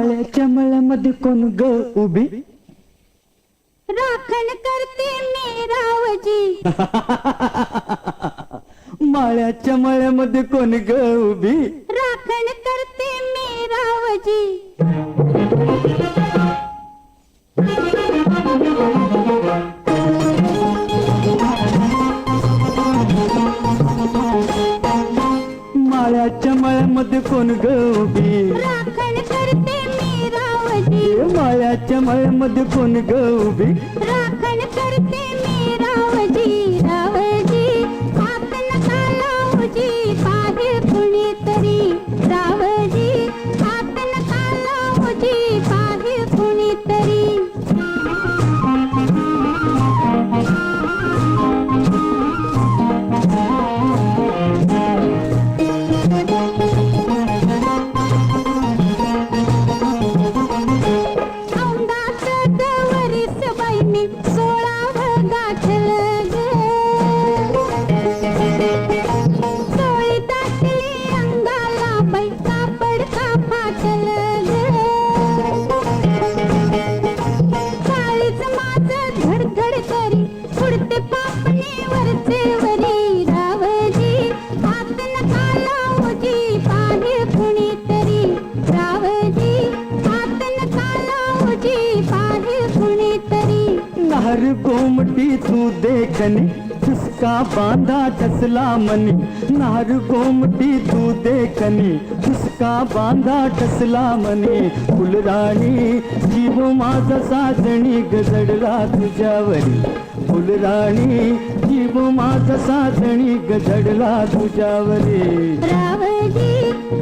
माळ्याच्या मळ्यामध्ये कोण ग उभी? राखण करते मी रावजी. माळ्याच्या मळ्यामध्ये कोण ग उभी? राखण करते मी रावजी. माळ्याच्या मळ्यामध्ये कोण ग उभी? राखण करते मी रावजी. माळ्याच्या मळ्यामध्ये कोण ग उभी? राखण करते मी रावजी. रावजी हात नका लावजी, पाहे कुणीतरी. रावजी हात नका लावजी, पाहे कुणीतरी. हर गोमटी तू देखनी, उसका बांधा टसला मनी. नार गोमटी तू देखनी, उसका बांधा टसला मनी. फुलराणी जीव माझा साजणी गजडला तुझ्यावरी. फुलराणी जीव माझा साजणी गजडला तुझ्यावरी. रावजी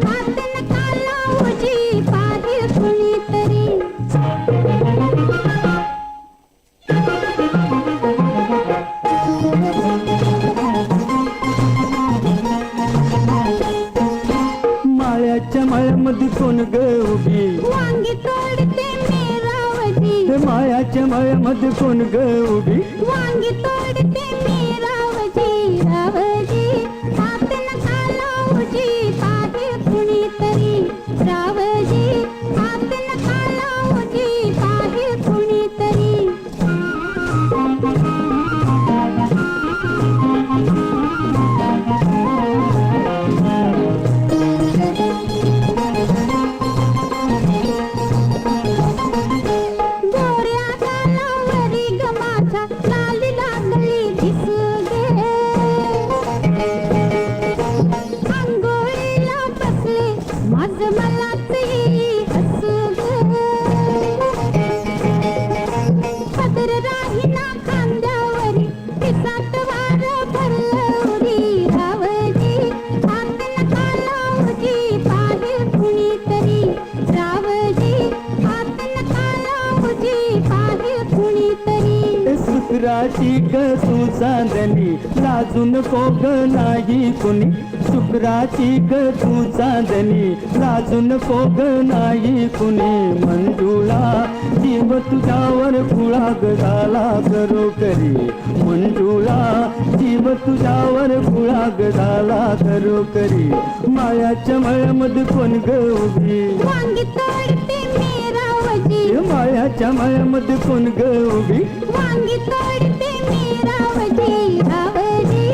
हात नका लावजी, पाहे कुणीतरी. माळ्याच्या मळ्यामध्ये कोण ग उभी? वांगी तोडते मी रावजी. माळ्याच्या मळ्यामध्ये कोण ग उभी? वांगी तोडते मी रावजी. रावजी हात नका लावजी, पाहे कुणीतरी. रावजी हात नका लावजी, पाहे कुणीतरी. शुक्राची ग तू चांदणी, लाजू नको ग नाही कुणी. शुक्राची ग तू चांदणी, लाजू नको ग नाही कुणी. मंजुळा जीव तुझ्यावर खुळाग झाला करो करी. मंजुळा जीव तुझ्यावर खुळाग झाला करो करी. मायाच्या मळ्यामध्ये कोण ग उभी? वांगी तोडते मी रावजी. मायाच्या मळ्यामध्ये कोण ग उभी? वांगी तोडते मी रावजी. रावजी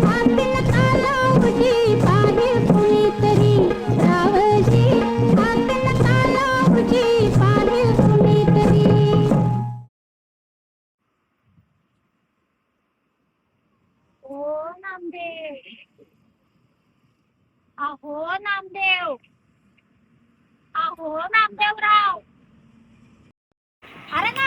हात नका लावजी, पाहे कुणीतरी. रावजी हात नका लावजी, पाहे कुणीतरी. ओ नामदेव, अहो नामदेव, अहो नामदेवराव. अरे ना